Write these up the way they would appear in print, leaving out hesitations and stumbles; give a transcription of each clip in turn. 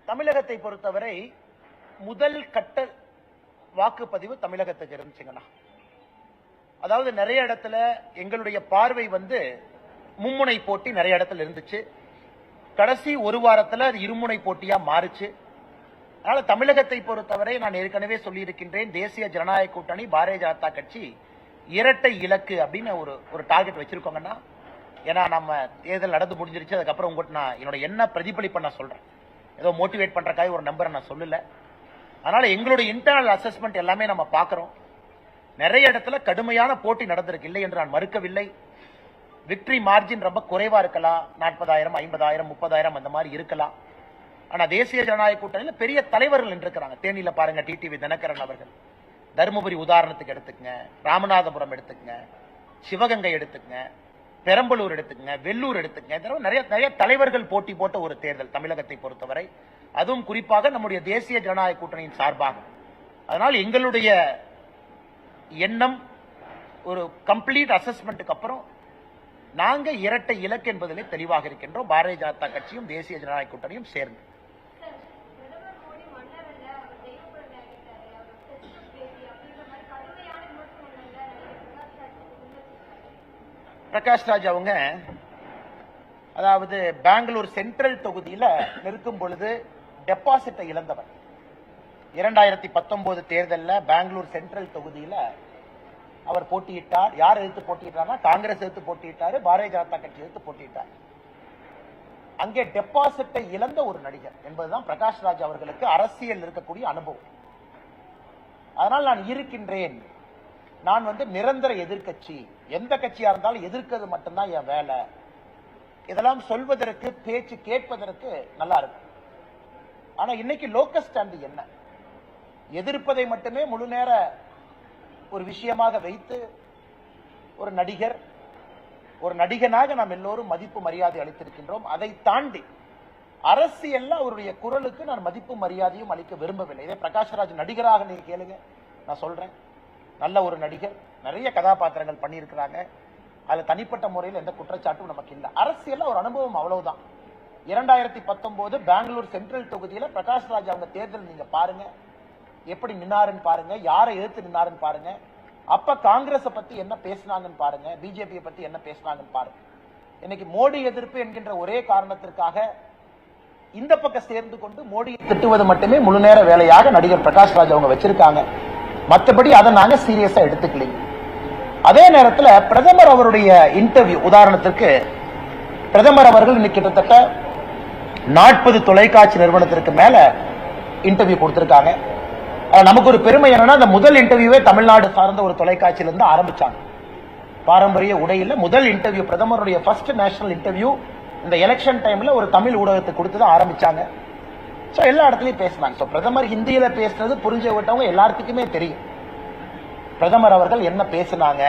தமிழகத்தை பொறுத்தவரை முதல் கட்ட வாக்குப்பதிவு தமிழகத்துக்கு இருந்துச்சுங்கண்ணா. அதாவது நிறைய இடத்துல எங்களுடைய பார்வை மும்முனை போட்டி நிறைய இடத்துல இருந்துச்சு. கடைசி ஒரு வாரத்தில் அது இருமுனை போட்டியா மாறுச்சு. அதனால தமிழகத்தை பொறுத்தவரை நான் ஏற்கனவே சொல்லியிருக்கின்றேன், தேசிய ஜனநாயக கூட்டணி பாரதிய ஜனதா கட்சி இரட்டை இலக்கு அப்படின்னு ஒரு டார்கெட் வச்சிருக்கோங்கன்னா. ஏன்னா நம்ம தேர்தல் நடந்து முடிஞ்சிருச்சு, அதுக்கப்புறம் உங்கள்கிட்ட நான் என்னோட என்ன பிரதிபலிப்ப நான் சொல்றேன், ஏதோ மோட்டிவேட் பண்றதுக்காக ஒரு நம்பரை நான் சொல்லல. அதனால எங்களுடைய இன்டர்னல் அசஸ்மெண்ட் எல்லாமே நம்ம பார்க்கிறோம். நிறைய இடத்துல கடுமையான போட்டி நடந்திருக்கு, இல்லை என்று நான் மறுக்கவில்லை. விக்டரி மார்ஜின் ரொம்ப குறைவா இருக்கலாம், 40,000, 50,000, 30,000 அந்த மாதிரி இருக்கலாம். ஆனா தேசிய ஜனநாயக கூட்டணியில் பெரிய தலைவர்கள் இருக்கிறாங்க. தேனியில பாருங்க, டிடிவி தினகரன் அவர்கள். தருமபுரி உதாரணத்துக்கு எடுத்துக்கங்க, ராமநாதபுரம் எடுத்துக்கங்க, சிவகங்கை எடுத்துக்கங்க, பெரம்பலூர் எடுத்துக்கங்க, வெள்ளூர் எடுத்துக்கங்க. நிறைய தலைவர்கள் போட்டி போட்ட ஒரு தேர்தல் தமிழகத்தை பொறுத்தவரை, அதுவும் குறிப்பாக நம்முடைய தேசிய ஜனநாயக கூட்டணியின் சார்பாக. அதனால் எங்களுடைய எண்ணம் ஒரு கம்ப்ளீட் அசஸ்மெண்ட்டுக்கு அப்புறம் நாங்க இரட்டை இலக்கு என்பதிலே தெளிவாக இருக்கின்றோம், பாரதிய ஜனதா கட்சியும் தேசிய ஜனநாயக கூட்டணியும் சேர்ந்து. பிரகாஷ் ராஜ் அவங்க அதாவது பெங்களூர் சென்ட்ரல் தொகுதியில நிற்கும் பொழுது டெபாசிட்டை இழந்தவர். 2019 தேர்தலில் பெங்களூர் சென்ட்ரல் தொகுதியில அவர் போட்டியிட்டார். யார் எதிர்த்து போட்டியிட்டார்னா காங்கிரஸ் எதிர்த்து போட்டியிட்டாரு, பாரதிய ஜனதா கட்சி எதிர்த்து போட்டியிட்டார். அங்கே டெபாசிட்டை இழந்த ஒரு நடிகர் என்பதுதான் பிரகாஷ் ராஜ் அவர்களுக்கு அரசியல் இருக்கக்கூடிய அனுபவம். அதனால் நான் இருக்கின்றேன், நான் நிரந்தர எதிர்கட்சி, எந்த கட்சியா இருந்தாலும் எதிர்க்கிறது மட்டும்தான் என் வேலை. இதெல்லாம் சொல்வதற்கு, பேச்சு கேட்பதற்கு நல்லா இருக்கும். ஆனா இன்னைக்கு லோக்கல் ஸ்டாண்ட் என்ன, எதிர்ப்பதை மட்டுமே முழு நேர ஒரு விஷயமாக வைத்து ஒரு நடிகர், ஒரு நடிகனாக நாம் எல்லோரும் மதிப்பு மரியாதை அளித்திருக்கின்றோம். அதை தாண்டி அரசியல்ல அவருடைய குரலுக்கு நான் மதிப்பு மரியாதையும் அளிக்க விரும்பவில்லை. இதே பிரகாஷ் ராஜ் நடிகராக நீங்க கேளுங்க, நான் சொல்றேன், நல்ல ஒரு நடிகர், நிறைய கதாபாத்திரங்கள் பண்ணியிருக்கிறாங்க. அதுல தனிப்பட்ட முறையில் எந்த குற்றச்சாட்டும் நமக்கு இல்லை. அரசியல்ல ஒரு அனுபவம், அவ்வளவுதான். 2019 பெங்களூர் சென்ட்ரல் தொகுதியில பிரகாஷ் ராஜ் அவங்க தேர்தல் நீங்க பாருங்க, எப்படி நின்னாருன்னு பாருங்க, யாரை எதிர்த்து நின்னாருன்னு பாருங்க. அப்ப காங்கிரஸ் பத்தி என்ன பேசினாங்கன்னு பாருங்க, பிஜேபியை பத்தி என்ன பேசினாங்கன்னு பாருங்க. இன்னைக்கு மோடி எதிர்ப்பு என்கின்ற ஒரே காரணத்திற்காக இந்த பக்கம் சேர்ந்து கொண்டு மோடியை திட்டுவது மட்டுமே முழு நேர வேலையாக நடிகர் பிரகாஷ் ராஜ் அவங்க வச்சிருக்காங்க. மற்றபடி அதை நாங்க சீரியஸா எடுத்துக்கலீங்க. அதே நேரத்தில் பிரதமர் அவருடைய இன்டர்வியூ, உதாரணத்திற்கு பிரதமர் அவர்கள் இன்னைக்கு கிட்டத்தட்ட 40 தொலைக்காட்சி நிறுவனத்திற்கு மேல இன்டர்வியூ கொடுத்திருக்காங்க. நமக்கு ஒரு பெருமை என்னன்னா, அந்த முதல் இன்டர்வியூவே தமிழ்நாடு சார்ந்த ஒரு தொலைக்காட்சியிலிருந்து ஆரம்பிச்சாங்க. பாரம்பரிய உடையில முதல் இன்டர்வியூ, பிரதமருடைய ஃபர்ஸ்ட் நேஷனல் இன்டர்வியூ இந்த எலெக்ஷன் டைம்ல ஒரு தமிழ் ஊடகத்துக்கு கொடுத்து தான் ஆரம்பிச்சாங்க. சோ எல்லா இடத்துலயும் பேசினாங்க. சோ பிரதமர் ஹிந்தியில பேசுறது புரிஞ்ச விட்டவங்க எல்லாத்துக்குமே தெரியும். பிரதமர் அவர்கள் என்ன பேசினாங்க,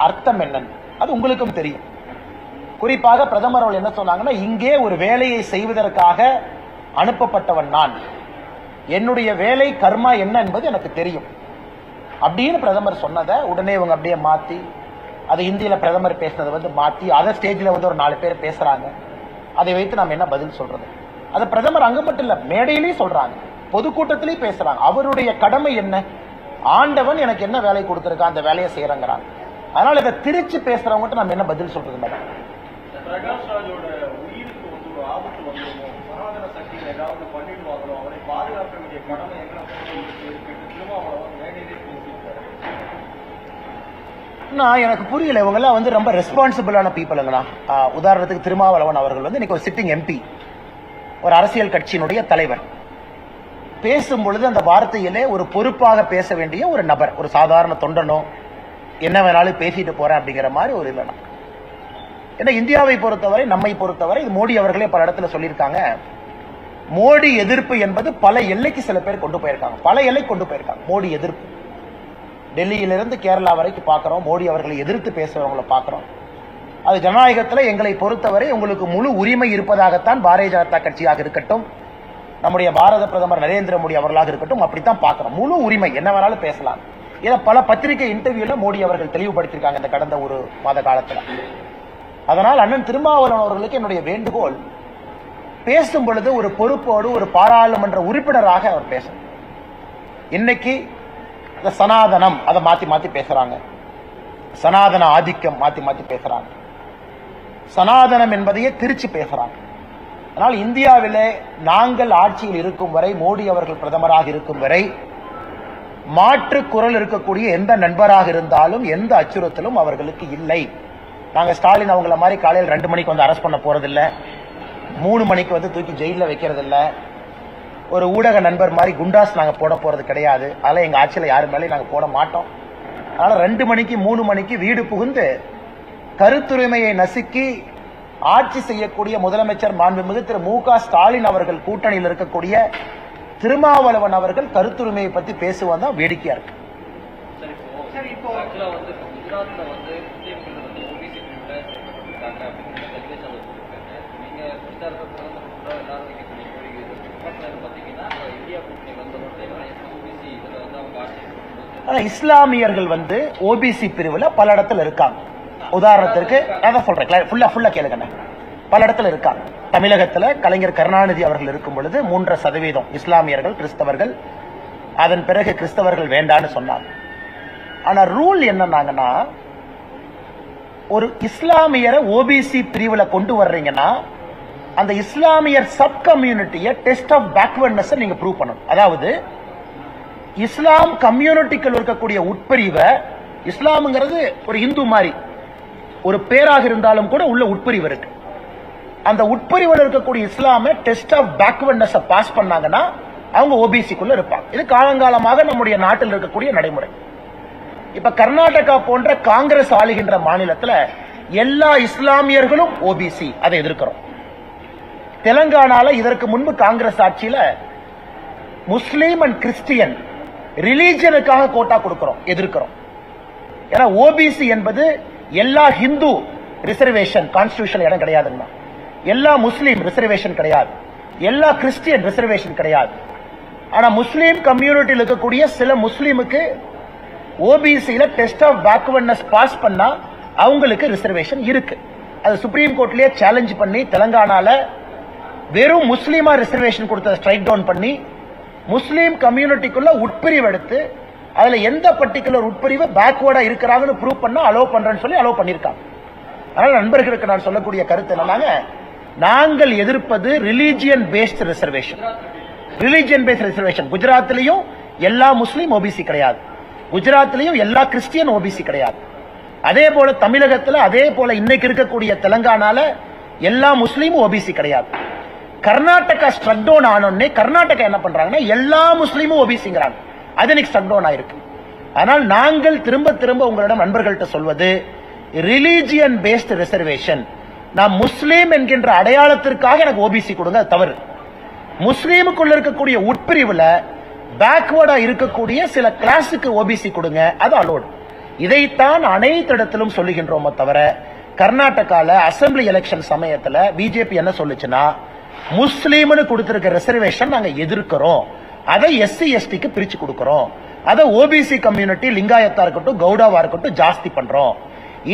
அர்த்தம் என்னன்னு அது உங்களுக்கும் தெரியும். குறிப்பாக பிரதமர் அவர்கள் என்ன சொன்னாங்கன்னா, இங்கே ஒரு வேலையை செய்வதற்காக அனுப்பப்பட்டவன் நான், என்னுடைய வேலை கர்மா என்ன என்பது எனக்கு தெரியும் அப்படின்னு பிரதமர் சொன்னதை உடனே இவங்க அப்படியே மாத்தி, அது இந்தியில பிரதமர் பேசினதை மாத்தி அதை ஸ்டேஜ்ல ஒரு 4 பேர் பேசுறாங்க. அதை வைத்து நாம் என்ன பதில் சொல்றது? அது பிரதமர் அங்க மட்டும் இல்ல, மேடையிலேயும் சொல்றாங்க, பொதுக்கூட்டத்திலேயும் பேசுறாங்க. அவருடைய கடமை என்ன, ஆண்டவன் எனக்கு என்ன வேலை கொடுத்திருக்கா, அந்த வேலையை செய்யறங்கிறாங்க. அதனால இதை திருச்சி பேசுறவங்க நம்ம என்ன பதில் சொல்றது? மேடம், பிரகாஷ் ராஜோட உயிருக்கு ஒரு ஆபத்து வந்துருமோ, சனாதன சக்திகள் ஏதாவது பண்ணிடுவாங்களோ, அவரை பாதுகாக்க வேண்டிய கடமை எங்க எனக்கு புரியல. இவங்க எல்லாம் ரொம்ப ரெஸ்பான்சிபிளான பீப்புளுங்கண்ணா. உதாரணத்துக்கு திருமாவளவன் அவர்கள் இன்னைக்கு ஒரு சிட்டிங் எம்பி, ஒரு அரசியல் கட்சியினுடைய தலைவர். பேசும் பொழுது அந்த வார்த்தையிலே ஒரு பொறுப்பாக பேச வேண்டிய ஒரு நபர், ஒரு சாதாரண தொண்டனோ என்ன வேணாலும் பேசிட்டு போறேன் அப்படிங்கிற மாதிரி ஒரு இல்லைனா. ஏன்னா இந்தியாவை பொறுத்தவரை, நம்மை பொறுத்தவரை, இது மோடி அவர்களே பல இடத்துல சொல்லியிருக்காங்க, மோடி எதிர்ப்பு என்பது பல எல்லைக்கு சில பேர் கொண்டு போயிருக்காங்க, பல எல்லை கொண்டு போயிருக்காங்க. மோடி எதிர்ப்பு டெல்லியிலிருந்து கேரளா வரைக்கும் பார்க்கிறோம், மோடி அவர்களை எதிர்த்து பேசுறவங்களை பார்க்கிறோம். அது ஜனநாயகத்தில் எங்களை பொறுத்தவரை உங்களுக்கு முழு உரிமை இருப்பதாகத்தான் பாரதிய ஜனதா கட்சியாக இருக்கட்டும், நம்முடைய பாரத பிரதமர் நரேந்திர மோடி அவர்களாக இருக்கட்டும், அப்படித்தான் பார்க்கிறோம். முழு உரிமை, என்ன வேணாலும் பேசலாம். இதை பல பத்திரிகை இன்டர்வியூல மோடி அவர்கள் தெளிவுபடுத்திருக்காங்க இந்த கடந்த ஒரு மாத காலத்தில். அதனால் அண்ணன் திருமாவளவன் அவர்களுக்கு என்னுடைய வேண்டுகோள், பேசும் பொழுது ஒரு பொறுப்போடு ஒரு பாராளுமன்ற உறுப்பினராக அவர் பேசணும். இன்னைக்கு இந்த சனாதனம் அதை மாத்தி மாத்தி பேசுறாங்க, சனாதன ஆதிக்கம் மாத்தி மாத்தி பேசுறாங்க, சனாதனம் என்பதையே திருச்சி பேசுறாங்க. ஆனால் இந்தியாவிலே நாங்கள் ஆட்சியில் இருக்கும் வரை, மோடி அவர்கள் பிரதமராக இருக்கும் வரை, மாற்று குரல் இருக்கக்கூடிய எந்த நண்பராக இருந்தாலும் எந்த அச்சுறுத்தலும் அவர்களுக்கு இல்லை. நாங்க ஸ்டாலின் அவங்கள மாதிரி காலையில் 2 மணிக்கு வந்து அரெஸ்ட் பண்ண போறதில்ல, 3 மணிக்கு வந்து தூக்கி ஜெயில வைக்கிறது இல்ல, ஒரு ஊடக நண்பர் மாதிரி குண்டாஸ் நாங்க போட போறது கிடையாது. அதனால எங்க ஆட்சியில யாரு மேலே நாங்க போட மாட்டோம். அதனால 2 மணிக்கு 3 மணிக்கு வீடு புகுந்து கருத்துரிமையை நசுக்கி ஆட்சி செய்யக்கூடிய முதலமைச்சர் மாண்புமிகு திரு மு.க. ஸ்டாலின் அவர்கள் கூட்டணியில் இருக்கக்கூடிய திருமாவளவன் அவர்கள் கருத்துரிமையை பத்தி பேசுவதா வேடிக்கையா இருக்கு. இஸ்லாமியர்கள் வந்து ஓபிசி பிரிவுல பல இடத்துல இருக்காங்க. உதாரணத்திற்கு அதான் சொல்றேன், ஃபுல்லா கேளுங்க. பல இடத்துல இருக்காங்க. தமிழகத்துல கலைஞர் கருணாநிதி அவர்கள் இருக்கும் பொழுது 3% இஸ்லாமியர்கள், கிறிஸ்தவர்கள், அதன் பிறகு கிறிஸ்தவர்கள் வேண்டான்னு சொன்னாங்க. ஆனா ரூல் என்னன்னாங்கன்னா, ஒரு இஸ்லாமியரை ஓபிசி பிரிவுல கொண்டு வர்றீங்கன்னா அந்த இஸ்லாமியர் சப் கம்யூனிட்டியை டெஸ்ட் ஆஃப் பேக்வர்ட்னஸ் நீங்க ப்ரூவ் பண்ணணும். அதாவது இஸ்லாம் கம்யூனிட்டிக்குள் இருக்கக்கூடிய உட்பிரிவை, இஸ்லாம்ங்கிறது ஒரு இந்து மாதிரி ஒரு பேராக இருந்தாலும் கூட உள்ள உட்பிரிவு இருக்கு. அந்த உட்பிரிவில் இருக்கக்கூடிய இஸ்லாமை டெஸ்ட் ஆஃப் பேக்வர்ட்னஸ் பாஸ் பண்ணாங்கன்னா அவங்க ஓபிசிக்குள்ள இருப்பாங்க. இது காலங்காலமாக நம்முடைய நாட்டில் இருக்கக்கூடிய நடைமுறை. இப்ப கர்நாடகா போன்ற காங்கிரஸ் ஆளுகின்ற மாநிலத்தில் எல்லா இஸ்லாமியர்களும் ஓபிசி, அதை எதிர்க்கிறோம். தெலங்கானால இதற்கு முன்பு காங்கிரஸ் ஆட்சியில முஸ்லீம் அண்ட் கிறிஸ்டியன் ரிலீஜனுக்காக கோட்டா கொடுக்கிறோம், எதிர்க்கிறோம். ஏன்னா ஓபிசி என்பது எல்லா ஹிந்து ரிசர்வேஷன் கான்ஸ்டிடியூஷன் இடம் கிடையாதுன்னா, எல்லா முஸ்லீம் ரிசர்வேஷன் கிடையாது, எல்லா கிறிஸ்டியன் ரிசர்வேஷன் கிடையாது. ஆனா முஸ்லீம் கம்யூனிட்டியில் இருக்கக்கூடிய சில முஸ்லீமுக்கு ஓபிசியில டெஸ்ட் ஆஃப் பேக்வர்ட்னஸ் பாஸ் பண்ணா அவங்களுக்கு ரிசர்வேஷன் இருக்கு. அது சுப்ரீம் கோர்ட்லயே சேலஞ்ச் பண்ணி தெலங்கானால வெறும் முஸ்லீமா ரிசர்வேஷன் கொடுத்த ஸ்ட்ரைக் டவுன் பண்ணி முஸ்லீம் கம்யூனிட்டிக்குள்ள உட்பிரிவு எடுத்து அதுல எந்த பர்டிகுலர் உட்பிரிவு பேக்வர்டா இருக்கிறாங்கன்னு ப்ரூவ் பண்ணா அலோவ் பண்றேன்னு சொல்லி அலோவ் பண்ணிருக்காங்க. அதனால நண்பர்களுக்கு நான் சொல்லக்கூடிய கருத்து என்னன்னா, நாங்கள் எதிர்ப்பது religion based reservation. Religion based reservation குஜராத்லயும் எல்லா முஸ்லீம் ஓபிசி கிடையாது, குஜராத்லயும் எல்லா கிறிஸ்டியன் ஓபிசி கிடையாது. அதே போல தமிழகத்துல, அதே போல இன்னைக்கு இருக்கக்கூடிய தெலங்கானால எல்லா முஸ்லீமும் ஓபிசி கிடையாது. கர்நாடகா ஸ்ட்ரக் டவுன் ஆனோடனே கர்நாடகா என்ன பண்றாங்கன்னா எல்லா முஸ்லீமும் ஓபிசிங்கிறாங்க. அது இன்னைக்கு ஸ்ட்ரக் டவுன் ஆயிருக்கு. ஆனால் நாங்கள் திரும்ப திரும்ப உங்களிடம் நண்பர்கள்ட்ட சொல்வது ரிலீஜியன் பேஸ்ட் ரிசர்வேஷன். நான் முஸ்லீம் என்கின்ற அடையாளத்திற்காக எனக்கு ஓபிசி கொடுங்க, தவறு. முஸ்லீமுக்குள்ள இருக்கக்கூடிய உட்பிரிவுல பேக்வர்டா இருக்கக்கூடிய சில கிளாஸுக்கு ஓபிசி கொடுங்க, அது அலோடு. இதைத்தான் அனைத்து இடத்திலும் சொல்லுகின்றோம். தவிர கர்நாடகால அசம்பிளி எலெக்ஷன் சமயத்துல பிஜேபி என்ன சொல்லுச்சுன்னா, முஸ்லீம்னு கொடுத்திருக்க ரிசர்வேஷன் நாங்க எதிர்க்கிறோம், அதை எஸ்சி எஸ்டிக்கு பிரிச்சு கொடுக்கிறோம், அதை ஓபிசி கம்யூனிட்டி லிங்காயத்தா இருக்கட்டும் கவுடாவா இருக்கட்டும் ஜாஸ்தி பண்றோம்.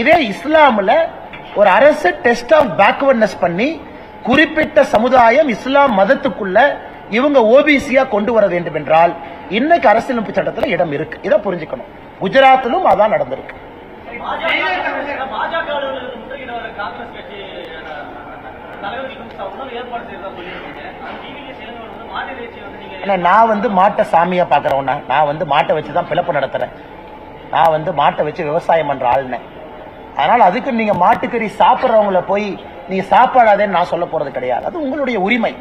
இதே இஸ்லாம்ல ஒரு அரசு டெஸ்ட் ஆஃப் பேக்வர்ட்னஸ் பண்ணி குறிப்பிட்ட சமுதாயம் இஸ்லாம் மதத்துக்குள்ள இவங்க ஓபிசியா கொண்டு வர வேண்டும் என்றால் இன்னைக்கு அரசியலமைப்பு சட்டத்தில் இடம் இருக்கு. இதை புரிஞ்சுக்கணும். குஜராத்திலும் அதான் நடந்திருக்கு. நான் வந்து மாட்டை சாமியா பாக்குறவன, நான் வந்து மாட்டை வச்சுதான் பிளப்பு நடத்துறேன், நான் வந்து மாட்டை வச்சு விவசாயம் பண்ற ஆளுன. அதனால அதுக்கு நீங்க மாட்டுக்கறி சாப்பிட்றவங்கள போய் நீங்க சாப்பிடாதேன்னு நான் சொல்ல போறது கிடையாது. அது உங்களுடைய உரிமை.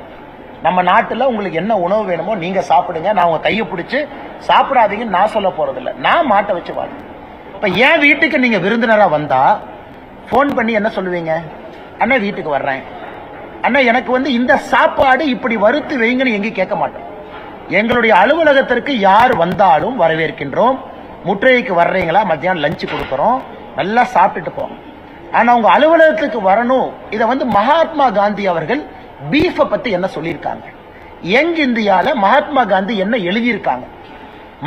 நம்ம நாட்டுல உங்களுக்கு என்ன உணவு வேணுமோ நீங்க சாப்பிடுங்க, நான் உங்க கையை பிடிச்சு சாப்பிடாதீங்கன்னு நான் சொல்ல போறது இல்லை. நான் மாட்டை வச்சு வாழ். இப்ப என் வீட்டுக்கு நீங்க விருந்தினரா வந்தா போன் பண்ணி என்ன சொல்லுவீங்க? அண்ணா வீட்டுக்கு வர்றேன், அண்ணா எனக்கு வந்து இந்த சாப்பாடு இப்படி வறுத்து வைங்கன்னு எங்கேயும் கேட்க மாட்டோம். எங்களுடைய அலுவலகத்திற்கு யார் வந்தாலும் வரவேற்கின்றோம். முற்றைக்கு வர்றீங்களா, மத்தியானம் லஞ்சு கொடுக்குறோம், நல்லா சாப்பிட்டுட்டு போங்க. ஆனா உங்க அலுவலகத்துக்கு வரணும். இதை வந்து மகாத்மா காந்தி அவர்கள் பீஃப பத்தி என்ன சொல்லியிருக்காங்க, யங் இந்தியால மகாத்மா காந்தி என்ன எழுதியிருக்காங்க,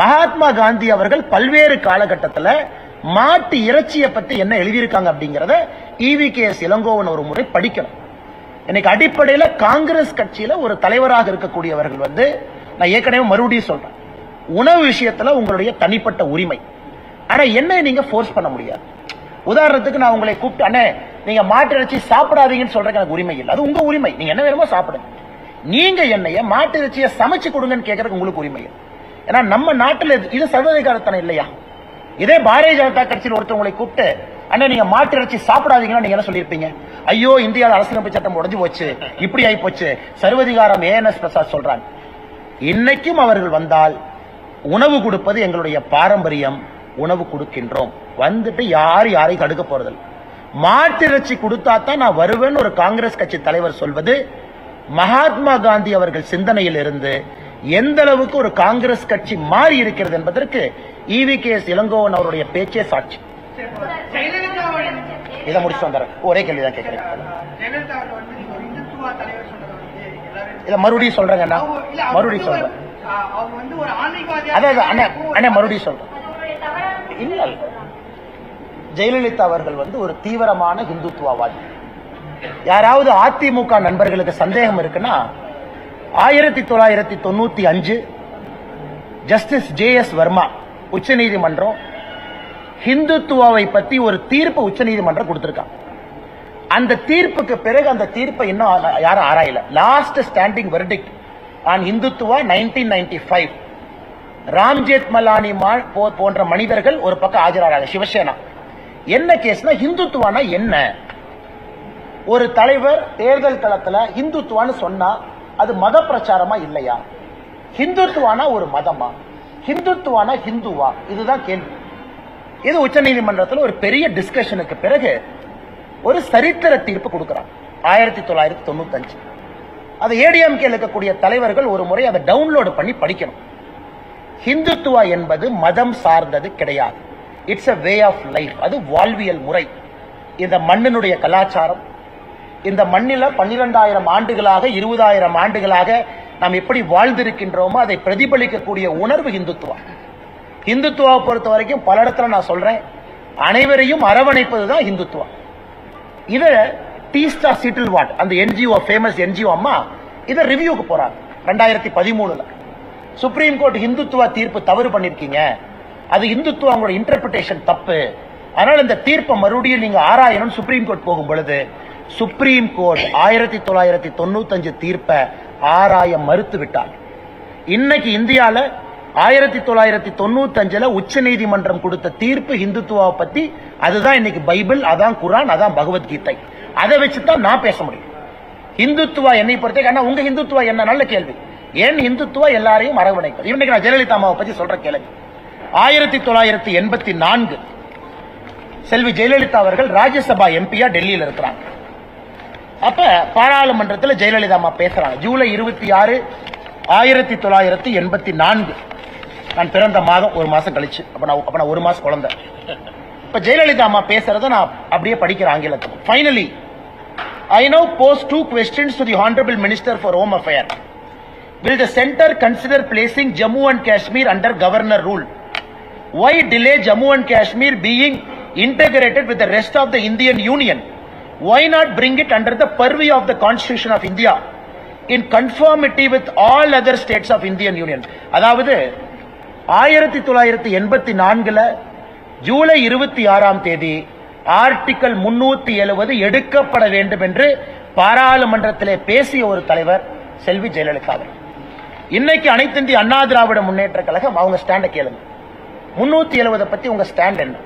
மகாத்மா காந்தி அவர்கள் பல்வேறு காலகட்டத்தில் மாட்டு இறைச்சியை பத்தி என்ன எழுதியிருக்காங்க அப்படிங்கறத EVKS இளங்கோவன் ஒரு முறை படிக்கணும். இன்னைக்கு அடிப்படையில் காங்கிரஸ் கட்சியில ஒரு தலைவராக இருக்கக்கூடியவர்கள் வந்து, நான் ஏற்கனவே மறுபடியும் சொல்றேன், உணவு விஷயத்துல உங்களுடைய தனிப்பட்ட உரிமை. ஆனா என்ன நீங்க ஃபோர்ஸ் பண்ண முடியாது. உதாரணத்துக்கு நான் உங்களை கூப்பிட்டு, அண்ணே நீங்க மாட்டு இறைச்சி சாப்பிடாதீங்கன்னு சொல்றதுக்கு எனக்கு உரிமை இல்லை. அது உங்க உரிமை, நீங்க என்ன வேணுமோ சாப்பிடுங்க. நீங்க என்னைய மாட்டு இறைச்சியை சமைச்சு கொடுங்கன்னு கேட்கறதுக்கு உங்களுக்கு உரிமை இல்லை. ஏன்னா நம்ம நாட்டில் இது சர்வதிகாரத்தனம் இல்லையா? இதே பாரதிய ஜனதா கட்சியில் ஒருத்தவங்களை கூப்பிட்டு, அண்ணா நீங்க மாட்டு இறைச்சி சாப்பிடாதீங்கன்னா நீங்க என்ன சொல்லியிருப்பீங்க? ஐயோ இந்தியாவில் அரசியலமைப்பு சட்டம் உடைஞ்சு போச்சு, இப்படி ஆகி போச்சு, சர்வதிகாரம். ஏஎன்எஸ் பிரசாத் சொல்றாங்க. இன்னைக்கும் அவர்கள் வந்தால் உணவு கொடுப்பது எங்களுடைய பாரம்பரியம், உணவு கொடுக்கின்றோம். வந்துட்டு யாரையும் தடுக்க போறதில்லை. மாட்டு இறைச்சி கொடுத்தா தான் நான் வருவேன்னு ஒரு காங்கிரஸ் கட்சி தலைவர் சொல்வது மகாத்மா காந்தி அவர்கள் சிந்தனையில் இருந்து எந்த அளவுக்கு ஒரு காங்கிரஸ் கட்சி மாறி இருக்கிறது என்பதற்கு EVKS இளங்கோவன் அவருடைய பேச்சே சாட்சி. இதை முடிச்சு வந்தார். ஒரே கேள்விதான் கேட்கிறேன். இதை மறுபடியும் சொல்றேங்க, மறுபடியும் சொல்றேன். அதான் அண்ணே மறுபடியும் சொல்றேன். இல்ல ஜெயலலிதா அவர்கள் வந்து ஒரு தீவிரமான இந்துத்துவவாதி. யாராவது அதிமுக நண்பர்களுக்கு சந்தேகம் இருக்குன்னா, 1995 ஜஸ்டிஸ் JS வர்மா உச்சநீதிமன்றம் ஹிந்துத்துவாவை பத்தி ஒரு தீர்ப்பு உச்சநீதிமன்றம் கொடுத்திருக்காங்க. அந்த தீர்ப்புக்கு பிறகு அந்த தீர்ப்பை இன்னும் யாரும் ஆராயல. Last standing verdict on Hindutva 1995. Ram Jethmalani போன்ற மனிதர்கள் ஒரு பக்கம் ஆஜராகிறாங்க. சிவசேனா என்ன கேஸ்னா, இந்துத்துவானா என்ன? ஒரு தலைவர் தேர்தல் களத்துல இந்துத்துவான்னு சொன்னா அது மத பிரச்சாரமா இல்லையா? ஹிந்துத்துவானா ஒரு மதமா? ஹிந்துத்துவானா ஹிந்துவா? இதுதான் கேள்வி. இது உச்சநீதிமன்றத்தில் ஒரு பெரிய டிஸ்கஷனுக்கு பிறகு ஒரு சரித்திர தீர்ப்பு கொடுக்கிறாங்க 1995. அது ADMK இருக்கக்கூடிய தலைவர்கள் ஒரு முறை அதை டவுன்லோடு பண்ணி படிக்கணும். ஹிந்துத்துவா என்பது மதம் சார்ந்தது கிடையாது. It's a way of life. அது வாழ்வியல் முறை. இந்த மண்ணினுடைய கலாச்சாரம், இந்த மண்ணில 12,000 ஆண்டுகளாக 20,000 ஆண்டுகளாக நாம் எப்படி வாழ்ந்திருக்கின்றோமோ அதை பிரதிபலிக்கக்கூடிய உணர்வு இந்துத்துவா. இந்துத்துவாவை பொறுத்த வரைக்கும் பல இடத்துல நான் சொல்றேன், அனைவரையும் அரவணைப்பதுதான் இந்துத்துவா. இத டீஸ்டா சிட்டில்வாட் அந்த NGO, ஃபேமஸ் NGO அம்மா இதை ரிவ்யூக்கு போறாங்க 2013. சுப்ரீம் கோர்ட் இந்துத்துவா தீர்ப்பு தவறு பண்ணிருக்கீங்க, அது இந்துத்துவா உங்களோட இன்டர்பிரேஷன் தப்பு, அதனால இந்த தீர்ப்பை மறுபடியும் நீங்க ஆராயணும் சுப்ரீம் கோர்ட் போகும் பொழுது சுப்ரீம் கோர்ட் 1995 தீர்ப்பை ஆராய மறுத்து விட்டார். இன்னைக்கு இந்தியால 1995 உச்ச நீதிமன்றம் கொடுத்த தீர்ப்பு இந்துத்துவாவை பத்தி, அதுதான் இன்னைக்கு பைபிள், அதான் குரான், அதான் பகவத்கீதை. அதை வச்சுதான் நான் பேச முடியும். இந்துத்துவா என்னை பொறுத்த உங்க இந்துத்துவா என்ன? நல்ல கேள்வி. ஏன் இந்துத்துவா எல்லாரையும் அரவணைப்பது? இன்னைக்கு நான் ஜெயலலிதா அம்மாவை பத்தி சொல்ற கேள்வி. 1984 செல்வி ஜெயலலிதா அவர்கள் ராஜ்யசபா எம்பியா டெல்லியில் இருக்கிறாங்க. அப்ப பாராளுமன்றத்தில் ஜெயலலிதா அம்மா பேசுறாங்க. ஜூலை 26, 1984. நான் பிறந்த மாதம் ஒரு மாசம் கழிச்சு. அப்ப நான் ஒரு மாசம் குழந்தை. இப்ப ஜெயலலிதா அம்மா பேசுறத நான் அப்படியே படிக்கிறேன் ஆங்கிலத்தில். Finally, I now pose 2 questions to the Honorable Minister for Home Affairs. Will the center consider placing Jammu and Kashmir under governor rule? Why delay Jammu and Kashmir being integrated with the rest of the Indian Union? Why not bring it under the purview of the Constitution of India in conformity with all other states of Indian Union? அதாவது 1984 July 26 article 370 எடுக்கப்பட வேண்டும் என்று பாராளுமன்றத்திலே பேசிய ஒரு தலைவர் செல்வி ஜெயலலிதா. இன்னைக்கு அனைத்து இந்திய அண்ணா திராவிட முன்னேற்ற கழகம் அவங்க ஸ்டாண்ட கேளுங்க. 370 பத்தி உங்க ஸ்டாண்ட் என்ன?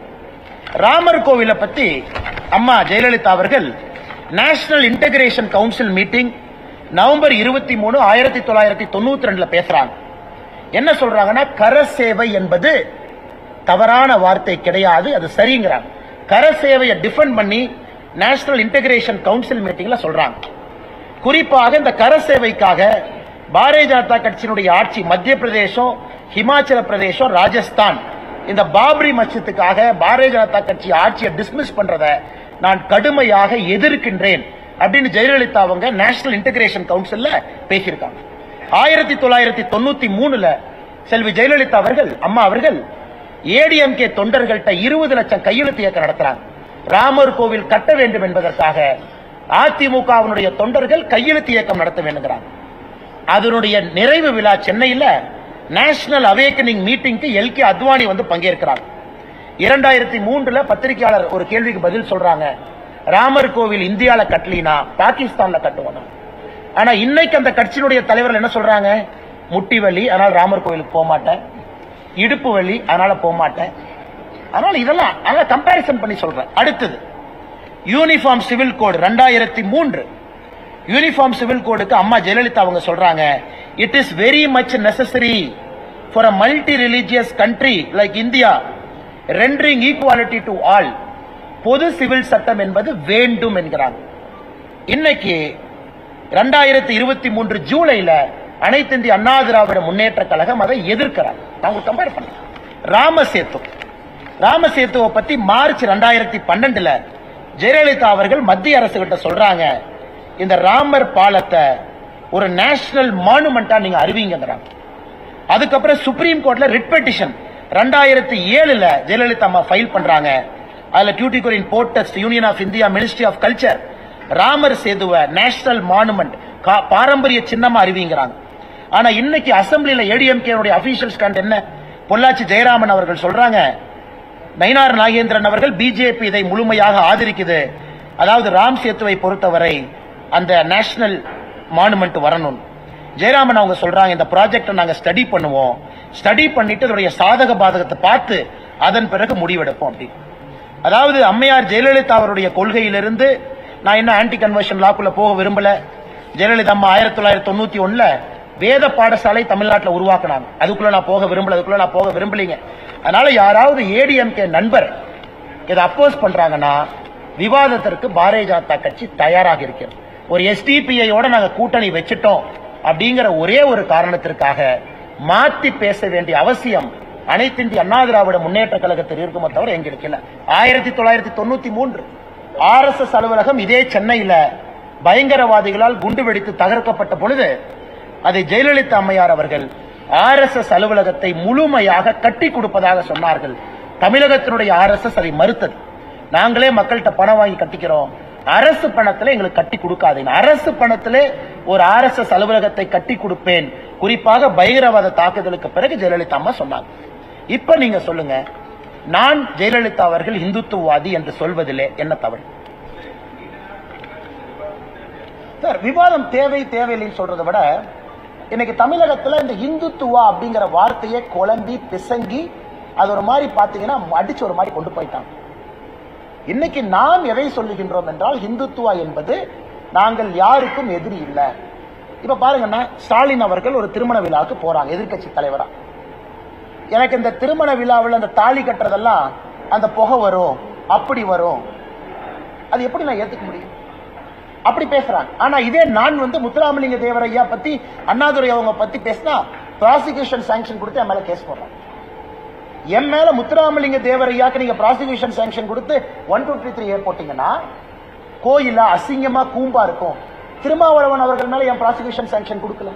ராமர் கோவிலை பத்தி அம்மா ஜெயலலிதா அவர்கள் national integration council meeting November 23, 1992 பேசுறாங்க. என்ன சொல்றாங்கன்னா, கரசேவை என்பது தவறான வார்த்தை கிடையாது, அது சரிங்கிறாங்க. கரசேவையை டிஃபெண்ட் பண்ணி நேஷனல் இன்டகிரேஷன் கவுன்சில் மீட்டிங்ல சொல்றாங்க. குறிப்பாக இந்த கரசேவைக்காக பாரதிய ஜனதா கட்சியினுடைய ஆட்சி மத்திய பிரதேசம், ஹிமாச்சல பிரதேசம், ராஜஸ்தான் இந்த பாபரி மஸ்ஜித்துக்காக பாரதிய ஜனதா கட்சி ஆட்சியை டிஸ்மிஸ் பண்றத நான் கடுமையாக எதிர்க்கின்றேன் அப்படின்னு ஜெயலலிதா அவங்க நேஷனல் இன்டகிரேஷன் கவுன்சில்ல பேசியிருக்காங்க. 1993 செல்வி ஜெயலலிதா அவர்கள் அம்மா அவர்கள் ADMK தொண்டர்கள்ட்ட 20 லட்சம் கையெழுத்து இயக்கம் நடத்துறாங்க. ராமர் கோவில் கட்ட வேண்டும் என்பதற்காக அதிமுகவினுடைய தொண்டர்கள் கையெழுத்து இயக்கம் நடத்த வேண்டுங்கிறாங்க. அதனுடைய நிறைவு விழா சென்னையில் நேஷனல் அவேக்கனிங் மீட்டிங்க்கு எல்கே அத்வானி வந்து பங்கேற்கிறாங்க. 2003 பத்திரிகையாளர் ஒரு கேள்விக்கு பதில் சொல்றாங்க, ராமர் கோவில் இந்தியால கட்டலினா பாகிஸ்தான்ல கட்டுவோம். ஆனா இன்னைக்கு அந்த கட்சியினுடைய தலைவர்கள் என்ன சொல்றாங்க, முட்டி வலி அதனால ராமர் கோவிலுக்கு போக மாட்டேன், இடுப்பு வலி அதனால போக மாட்டேன். அதனால இதெல்லாம் கம்பேரிசன் பண்ணி சொல்றேன். அடுத்தது uniform civil code 2003 uniform civil கோடுக்கு அம்மா ஜெயலலிதா அவங்க சொல்றாங்க, it is very much necessary for a multi religious country like India rendering equality to all. பொது சிவில் சட்டம் என்பது வேண்டும் என்கிறாங்க. இன்னைக்கு 2023 ஜூலைல அனைத்து இந்திய அண்ணா திராவிட முன்னேற்ற கழகம் அதை எதிர்க்கிறாங்க. நான் உங்களுக்கு கம்பேர் பண்ணேன். ராமசேத்துவை பத்தி மார்ச் 2012 ஜெயலலிதா அவர்கள் மத்திய அரசு கிட்ட சொல்றாங்க, இந்த ராமர் பாலத்தை ஒரு நேஷனல் மானுமெண்டா நீங்க அறிவிங்கிறாங்க. அதுக்கப்புறம் சுப்ரீம் கோர்ட்ல ரிட் பெட்டிஷன் 2007 ஜெயலலிதா அம்மா ஃபைல் பண்றாங்க. அதுல Tuticorin port union of India ministry of culture ராமர் சேதுவை நேஷனல் மானுமெண்ட் பாரம்பரிய சின்னமா அறிவிங்கிறாங்க. ஆனா இன்னைக்கு அசம்பிளியில ஏடிஎம்கே அபிஷியல் ஸ்டாண்ட் என்ன, பொள்ளாச்சி ஜெயராமன் அவர்கள் சொல்றாங்க, நயினார் நாகேந்திரன் அவர்கள் பிஜேபி இதை முழுமையாக ஆதரிக்குது, அதாவது ராம் சேத்துவை பொறுத்தவரை அந்த நேஷனல் மானுமெண்ட் வரணும். ஜெயராமன் அவங்க சொல்றாங்க, இந்த ப்ராஜெக்டை நாங்க ஸ்டடி பண்ணுவோம், ஸ்டடி பண்ணிட்டு அதனுடைய சாதக பாதகத்தை பார்த்து அதன் பிறகு முடிவெடுப்போம் அப்படி. அதாவது அம்மையார் ஜெயலலிதா அவருடைய கொள்கையிலிருந்து நான் என்ன ஆன்டி கன்வர்ஷன் லாக்குள்ள போக விரும்பல. ஜெயலலிதா அம்மா 1991 வேத பாடசாலை தமிழ்நாட்டில் உருவாக்கினாங்க. அதுக்குள்ள நான் போக விரும்பலீங்க. அதனால யாராவது ஏடிஎம்கே நண்பர் இதை அப்போஸ் பண்றாங்கன்னா விவாதத்திற்கு பாரதிய ஜனதா கட்சி தயாராக இருக்கிறது. ஒரு எஸ்டிபிஐயோட நாங்க கூட்டணி வச்சுட்டோம் அப்படிங்கிற ஒரே ஒரு காரணத்திற்காக மாத்தி பேச வேண்டிய அவசியம் அனைத்து இந்திய அண்ணா திராவிட முன்னேற்ற கழகத்தில் இருக்குமே தவிர எங்களுக்கு இல்ல. 1993 RSS அலுவலகம் இதே சென்னையில பயங்கரவாதிகளால் குண்டு வெடித்து தகர்க்கப்பட்ட பொழுது அதை ஜெயலலிதா அம்மையார் அவர்கள் RSS அலுவலகத்தை முழுமையாக கட்டி கொடுப்பதாக சொன்னார்கள். தமிழகத்தினுடைய RSS அதை மறுத்தது. நாங்களே மக்கள்கிட்ட பணம் வாங்கி கட்டிக்கிறோம், அரசு பணத்திலே எங்களுக்கு கட்டி கொடுக்காதீங்க. அரசு பணத்திலே ஒரு RSS அலுவலகத்தை கட்டி கொடுப்பேன், குறிப்பாக பயங்கரவாத தாக்குதலுக்கு பிறகு ஜெயலலிதா அம்மா சொன்னாங்க. இப்ப நீங்க சொல்லுங்க, நான் ஜெயலலிதா அவர்கள் இந்துத்துவவாதி என்று சொல்வதிலே என்ன தவறு? சார், விவாதம் தேவையில்லைன்னு சொல்றதை விட இன்னைக்கு தமிழகத்துல இந்த இந்துத்துவா அப்படிங்கிற வார்த்தையை குழம்பி பிசங்கி அது ஒரு மாதிரி பாத்தீங்கன்னா அடிச்சு ஒரு மாதிரி கொண்டு போயிட்டாங்க. இன்னைக்கு நாம் எதை சொல்லுகின்றோம் என்றால், இந்துத்துவா என்பது நாங்கள் யாருக்கும் எதிரி இல்லை. இப்ப பாருங்கன்னா, ஸ்டாலின் அவர்கள் ஒரு திருமண விழாவுக்கு போறாங்க எதிர்கட்சி தலைவரா. எனக்கு இந்த திருமண விழாவில் அந்த தாலி கட்டுறதெல்லாம் அந்த புகை வரும், அப்படி வரும், அது எப்படி நான் ஏத்துக்க முடியும்? அப்படி பேசுறாங்க. ஆனா இதே நான் முத்துராமலிங்க தேவரையா பத்தி, அண்ணாதுரை அவங்க பத்தி பேசினா ப்ராசிக்யூஷன் சாங்ஷன் கொடுத்து என் மேல கேஸ் போடுறாங்க. என் மேல முத்துராமலிங்க தேவரையாக்கு நீங்க ப்ராசிக்யூஷன் சாங்ஷன் கொடுத்து 1233A போட்டீங்கன்னா கோயிலா அசிங்கமா கூம்பா இருக்கும். திருமாவளவன் அவர்கள் மேல என் ப்ராசிக்யூஷன் சாங்ஷன் கொடுக்கல.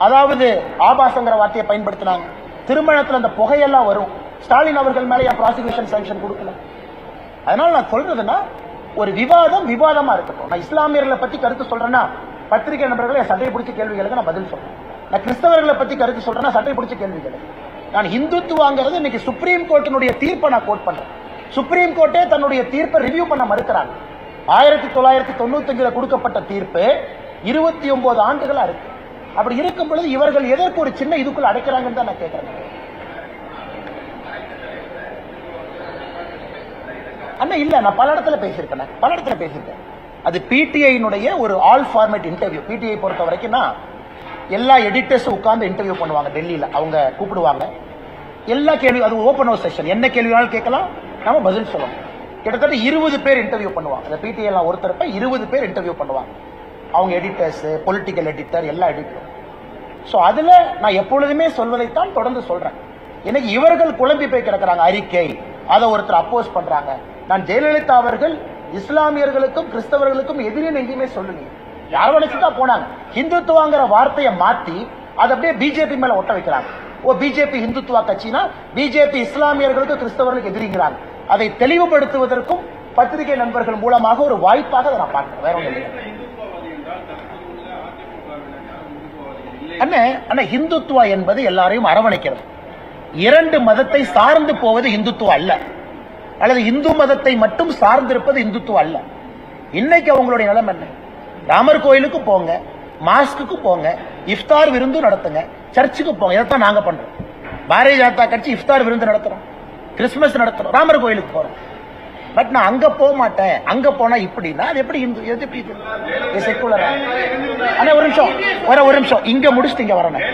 அதாவது ஆபாசங்கிற வார்த்தையை பயன்படுத்தினாங்க. திருமணத்துல அந்த புகையெல்லாம் வரும். ஸ்டாலின் அவர்கள் மேல என் ப்ராசிக்யூஷன் சாங்ஷன் கொடுக்கல. அதனால நான் சொல்றதுன்னா, ஒரு விவாதமா இருக்கட்டும். நான் இஸ்லாமியர்களை பத்தி கருத்து சொல்றேன்னா பத்திரிகை நண்பர்களை சட்டை பிடிச்ச கேள்விகளுக்கு நான் பதில் சொல்றேன். நான் கிறிஸ்தவர்களை பத்தி கருத்து சொல்றேன்னா சட்டை பிடிச்ச கேள்விகள். நான் இந்துத்துவாங்கிறது இன்னைக்கு சுப்ரீம் கோர்ட்டினுடைய தீர்ப்பை நான் கோட் பண்றேன். சுப்ரீம் கோர்ட்டே தன்னுடைய தீர்ப்பை ரிவ்யூ பண்ண மறுக்கிறாங்க. 1995 கொடுக்கப்பட்ட தீர்ப்பு 29 ஆண்டுகளா இருக்கு. அப்படி இருக்கும் பொழுது இவர்கள் எதற்கு ஒரு சின்ன இதுக்குள்ள அடைக்கிறாங்கன்னு தான் நான் கேட்கிறேன். அண்ணா இல்ல, நான் பல இடத்துல பேசியிருக்கேன். அது பிடிஐனுடைய ஒரு ஆல் ஃபார்மேட் இன்டர்வியூ. பிடிஐ பொறுத்த வரைக்கும் எல்லா எடிட்டர்ஸும் உட்கார்ந்து இன்டர்வியூ பண்ணுவாங்க டெல்லியில. அவங்க கூப்பிடுவாங்க, எல்லா கேள்வி, அது ஓபன் ஹவுஸ் செஷன், என்ன கேள்வினாலும் கேட்கலாம், நம்ம பதில் சொல்லணும். கிட்டத்தட்ட 20 பேர் இன்டர்வியூ பண்ணுவாங்க. அந்த பிடிஐ எல்லாம் ஒருத்தரப்ப 20 பேர் இன்டர்வியூ பண்ணுவாங்க. அவங்க எடிட்டர்ஸ், பொலிட்டிக்கல் எடிட்டர், எல்லா எடிட்டரும். சோ அதுல நான் எப்பொழுதுமே சொல்வதைத்தான் தொடர்ந்து சொல்றேன். எனக்கு இவர்கள் குழம்பி போய் கிடக்கிறாங்க. அறிக்கை அதை ஒருத்தர் அப்போஸ் பண்றாங்க. நான் ஜெயலலிதா அவர்கள் இஸ்லாமியர்களுக்கும் கிறிஸ்தவர்களுக்கும் எதிரின்னு எங்கேயுமே சொல்லுங்க. யாரும் நினைச்சுட்டா போனாங்க. ஹிந்துத்துவாங்கிற வார்த்தையை மாத்தி அதை அப்படியே பிஜேபி மேல ஒட்ட வைக்கிறாங்க. ஓ, பிஜேபி ஹிந்துத்துவா கட்சினா பிஜேபி இஸ்லாமியர்களுக்கு கிறிஸ்தவர்களுக்கு எதிரிங்கிறாங்க. அதை தெளிவுபடுத்துவதற்கும் பத்திரிகை நண்பர்கள் மூலமாக ஒரு வாய்ப்பாக அதை நான் பார்க்கிறேன். வேற ஒன்றும் இல்லை. அண்ணா இந்துத்துவா என்பது எல்லாரையும் அரவணைக்கிறது. இரண்டு மதத்தை சார்ந்து போவது இந்துத்துவா அல்ல, அல்லது இந்து மதத்தை மட்டும் சார்ந்திருப்பது இந்துத்துவா அல்ல. இன்னைக்கு அவங்களுடைய நிலைமை என்ன? ராமர் கோயிலுக்கு போங்க, மாஸ்க்கு போங்க, இஃப்தார் விருந்து நடத்துங்க, சர்ச்சுக்கு போங்க. இதைத்தான் நாங்க பண்றோம். பாரதிய ஜனதா கட்சி இஃப்தார் விருந்து நடத்துறோம், கிறிஸ்துமஸ் நடத்துறோம், ராமர் கோயிலுக்கு போறோம். பட் நான் அங்க போக மாட்டேன், அங்க போனா இப்படின்னா அது எப்படி இந்து, எது எப்படி செக்குலரா? ஆனா ஒரு நிமிஷம் இங்க முடிச்சுட்டு இங்க வரணும்.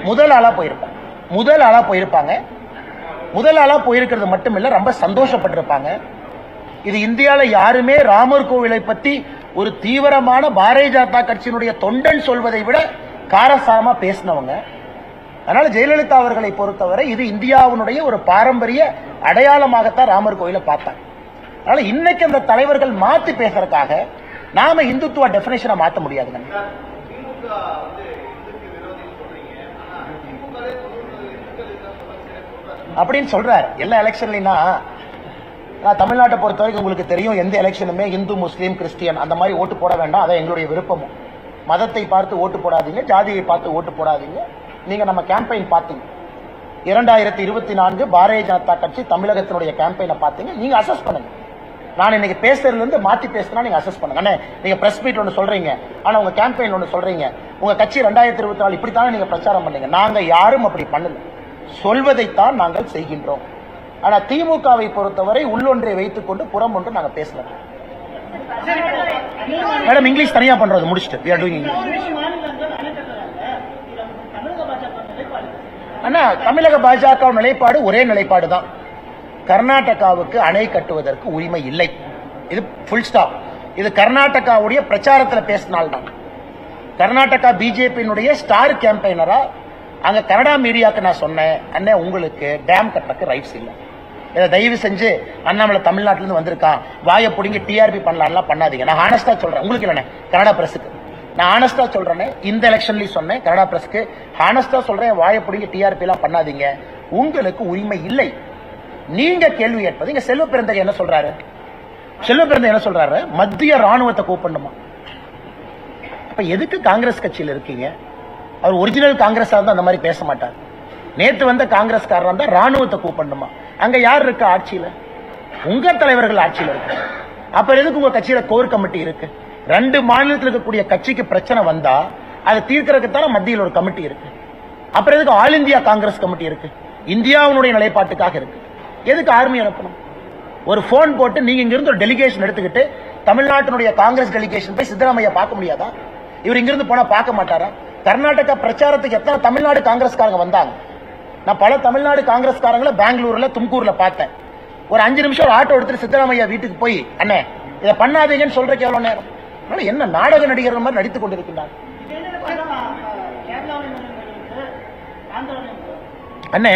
முதல் ஆளா போயிருப்பாங்க. முதல் ஆளா போயிருக்கிறது மட்டும் இல்ல, ரொம்ப சந்தோஷப்பட்டிருப்பாங்க. இது இந்தியாவில் யாருமே ராமர் கோவிலை பத்தி ஒரு தீவிரமான பாரதிய ஜனதா கட்சியினுடைய தொண்டன் சொல்வதை விட காரசாரமா பேசினவங்க. அதனால ஜெயலலிதா அவர்களை பொறுத்தவரை இது இந்தியாவினுடைய ஒரு பாரம்பரிய அடையாளமாகத்தான் ராமர் கோயிலை பார்த்தாங்க. அதனால இன்னைக்கு அந்த தலைவர்கள் மாத்தி பேசுறதுக்காக நாம இந்துத்துவ டெபினேஷனை மாற்ற முடியாதுங்க. அப்படின்னு சொல்றாரு எல்லா எலெக்ஷன்லயும். நான் தமிழ்நாட்டை பொறுத்த வரைக்கும் உங்களுக்கு தெரியும், எந்த எலெக்ஷனுமே இந்து முஸ்லீம் கிறிஸ்டியன் அந்த மாதிரி ஓட்டு போட வேண்டாம். அதான் எங்களுடைய விருப்பமும். மதத்தை பார்த்து ஓட்டு போடாதீங்க, ஜாதியை பார்த்து ஓட்டு போடாதீங்க. நீங்க நம்ம கேம்பெயின் பார்த்தீங்க 2024 பாரதிய ஜனதா கட்சி தமிழகத்தினுடைய கேம்பெயினை பார்த்தீங்க. நீங்க அசஸ் பண்ணுங்க. நான் இன்னைக்கு பேசுறதுல இருந்து மாத்தி பேசுனா நீங்க அசஸ் பண்ணுங்க. அண்ணே நீங்க பிரஸ் மீட் ஒன்று சொல்றீங்க, ஆனா உங்க கேம்பெயின் ஒன்று சொல்றீங்க. உங்க கட்சி 2024 இப்படித்தானே நீங்க பிரச்சாரம் பண்ணீங்க. நாங்க யாரும் அப்படி பண்ணல, சொல்வதைத்தான் நாங்கள் செய்கின்றோம். ஆனா திமுகவை பொறுத்தவரை உள்ளொன்றை வைத்துக் கொண்டு புறம் ஒன்று நாங்க பேசலாம். மேடம் இங்கிலீஷ் தனியா பண்றது முடிச்சுட்டு அண்ணா தமிழக பாஜக நிலைப்பாடு ஒரே நிலைப்பாடு தான். கர்நாடகாவுக்கு அணை கட்டுவதற்கு உரிமை இல்லை. இது ஃபுல் ஸ்டாப். இது கர்நாடகாவுடைய பிரச்சாரத்தில் பேசினால்தான். கர்நாடகா பிஜேபியினுடைய ஸ்டார் கேம்பெயினரா அங்க கனடா மீடியாவுக்கு நான் சொன்னேன், அண்ணே உங்களுக்கு டேம் கட்டுறதுக்கு ரைட்ஸ் இல்லை. இதை தயவு செஞ்சு அண்ணாமலை தமிழ்நாட்டிலிருந்து வந்திருக்கான், வாயை பிடிங்கி டிஆர்பி பண்ணலாம்லாம் பண்ணாதீங்க. நான் ஆனஸ்டா சொல்றேன், உங்களுக்கு இல்லைண்ணே கனடா பிரஸுக்கு நான் ஆனஸ்டா சொல்றேன். இந்த எலெக்ஷன்லயும் சொன்னேன், கனடா பிரஸ்க்கு ஆனஸ்டா சொல்றேன், வாயை பிடிங்கி டிஆர்பி எல்லாம் பண்ணாதீங்க, உங்களுக்கு உரிமை இல்லை. நீங்க கேள்வி கேட்பது. இங்க செல்வ பிறந்தகை என்ன சொல்றாரு? மத்திய ராணுவத்தை கூப்பிடணுமா? அப்ப எதுக்கு காங்கிரஸ் கட்சியில் இருக்கீங்க? அவர் ஒரிஜினல் காங்கிரஸ் அந்த மாதிரி பேச மாட்டார். நேற்று வந்த காங்கிரஸ்காரர் தான் ராணுவத்தை கூப்பிடணுமா? அங்க யார் இருக்க ஆட்சியில? உங்க தலைவர்கள் ஆட்சியில் இருக்கு. அப்ப எதுக்கு உங்க கட்சியில கோர் கமிட்டி இருக்கு? 2 மாநிலத்தில் இருக்கக்கூடிய கட்சிக்கு பிரச்சனை வந்தா அதை தீர்க்கறதுக்கு தானே மத்தியில் ஒரு கமிட்டி இருக்கு. அப்புறம் எதுக்கு ஆல் இந்தியா காங்கிரஸ் கமிட்டி இருக்கு? இந்தியாவுடைய நிலைப்பாட்டுக்காக இருக்கு. எதுக்கு ஆர்மி அனுப்பணும்? ஒரு போன் போட்டு நீங்க இங்கிருந்து ஒரு டெலிகேஷன் எடுத்துக்கிட்டு தமிழ்நாட்டினுடைய காங்கிரஸ் டெலிகேஷன் போய் சித்தராமையா பார்க்க முடியாதா? இவர் இங்கிருந்து போனா பார்க்க மாட்டாரா? கர்நாடகா பிரச்சாரத்துக்கு எத்தனை தமிழ்நாடு காங்கிரஸ்காரங்க வந்தாங்க? நான் பல தமிழ்நாடு காங்கிரஸ்காரங்களை பெங்களூர்ல தும்கூர்ல பார்த்தேன். ஒரு 5 நிமிஷம் ஆட்டோ எடுத்துட்டு சித்தராமையா வீட்டுக்கு போய் அண்ணே இதை பண்ணாதீங்கன்னு சொல்றதுக்கு எவ்வளவு நேரம்? என்ன நாடக நடிகர் மாதிரி நடித்துக் கொண்டிருக்கிறார். அண்ணே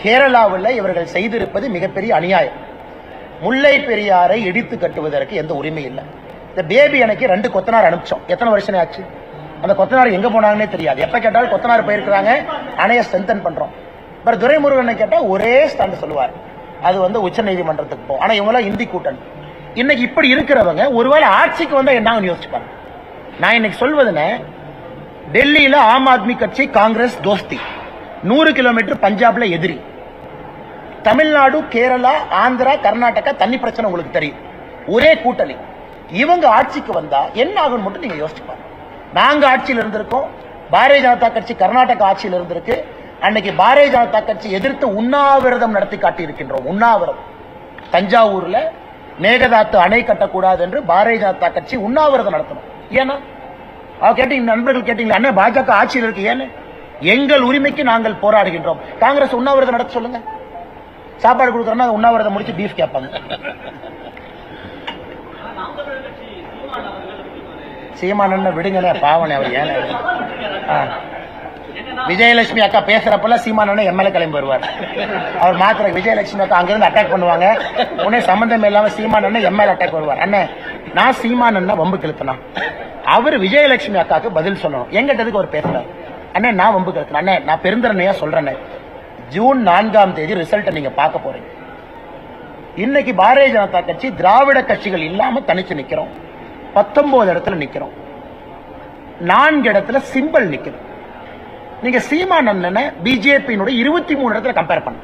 கேரளாவில் இவர்கள் செய்திருப்பது மிகப்பெரிய அநியாயம். முல்லை பெரியாரை இடித்து கட்டுவதற்கு எந்த உரிமை இல்லை. இந்த பேபி அணைக்கு 2 கொத்தனார் அனுப்பிச்சோம். எத்தனை வருஷம் ஆச்சு? அந்த கொத்தனார் எங்க போனாங்கன்னே தெரியாது. எப்ப கேட்டாலும் கொத்தனார் போயிருக்கிறாங்க, அணையை ஸ்ட்ரென்தன் பண்றோம். துரைமுருகனை கேட்டா ஒரே ஸ்டாண்ட் சொல்லுவார், அது உச்ச நீதிமன்றத்துக்கு போகும். ஆனா இவங்க இந்தி கூட்டணி. இன்னைக்கு இப்படி இருக்கிறவங்க ஒருவேளை ஆட்சிக்கு வந்தா என்ன யோசிச்சுப்பாங்க. நான் இன்னைக்கு சொல்வதுன்னு, டெல்லியில ஆம் ஆத்மி கட்சி காங்கிரஸ் தோஸ்தி, 100 கிலோமீட்டர் பஞ்சாப்ல எதிரி, தமிழ்நாடு கேரளா ஆந்திரா கர்நாடகா தண்ணி பிரச்சனை உங்களுக்கு தெரியும், ஒரே கூட்டணி. இவங்க ஆட்சிக்கு வந்தா என்ன ஆகும் மட்டும் நீங்க யோசிச்சுப்பாங்க. நாங்க ஆட்சியில் இருந்திருக்கோம், பாரதிய ஜனதா கட்சி கர்நாடகா ஆட்சியில் இருந்திருக்கு. அன்னைக்கு பாரதிய ஜனதா கட்சி எதிர்த்து உண்ணாவிரதம் நடத்தி காட்டி இருக்கின்றோம். உண்ணாவிரதம் தஞ்சாவூர்ல மேகதாத்து அணை கட்டக்கூடாது என்று பாரதிய ஜனதா கட்சி உண்ணாவிரதம் நடத்தணும். ஏன்னா கேட்டீங்க, நண்பர்கள் கேட்டீங்களா, அண்ணா பாஜக ஆட்சியில் இருக்கு, ஏன்னு எங்கள் உரிமைக்கு நாங்கள் போராடுகின்றோம். காங்கிரஸ் உண்ணாவிரதம் நடத்த சொல்லுங்க. சாப்பாடு கொடுக்கறோம்னா உண்ணாவிரதம் முடிச்சு பீஃப் கேட்பாங்க. சீமானன் விடுங்கண்ணே, பாவனே அவர். ஏன் விஜயலட்சுமி அக்கா பேசுறப்பல சீமானன் எம்எல்ஏ கிளம்பி வருவார். அவர் மாத்திர விஜயலட்சுமி அக்கா அங்கிருந்து அட்டாக் பண்ணுவாங்க, உடனே சம்பந்தம் இல்லாம சீமானன் எம்எல்ஏ அட்டாக் வருவார். அண்ணே நான் சீமானன் வம்பு கிழத்தினா அவர் விஜயலட்சுமி அக்காக்கு பதில் சொல்லணும். எங்கிட்டதுக்கு அவர் பேசுறாரு. அண்ணே நான் வம்பு கிழத்தின, அண்ணே நான் பெருந்தரணையா சொல்றேன், ஜூன் 4ஆம் தேதி ரிசல்ட்டை நீங்க பார்க்க போறீங்க. இன்னைக்கு பாரதிய ஜனதா கட்சி திராவிட கட்சிகள் இல்லாம தனிச்சு நிக்கிறோம். 19 இடத்துல நிக்கிறோம். 4 இடத்துல சிம்பிள் நிக்கிறோம். நீங்க சீமான் அண்ணனை பிஜேபியினுடைய 23 இடத்துல கம்பேர் பண்ண.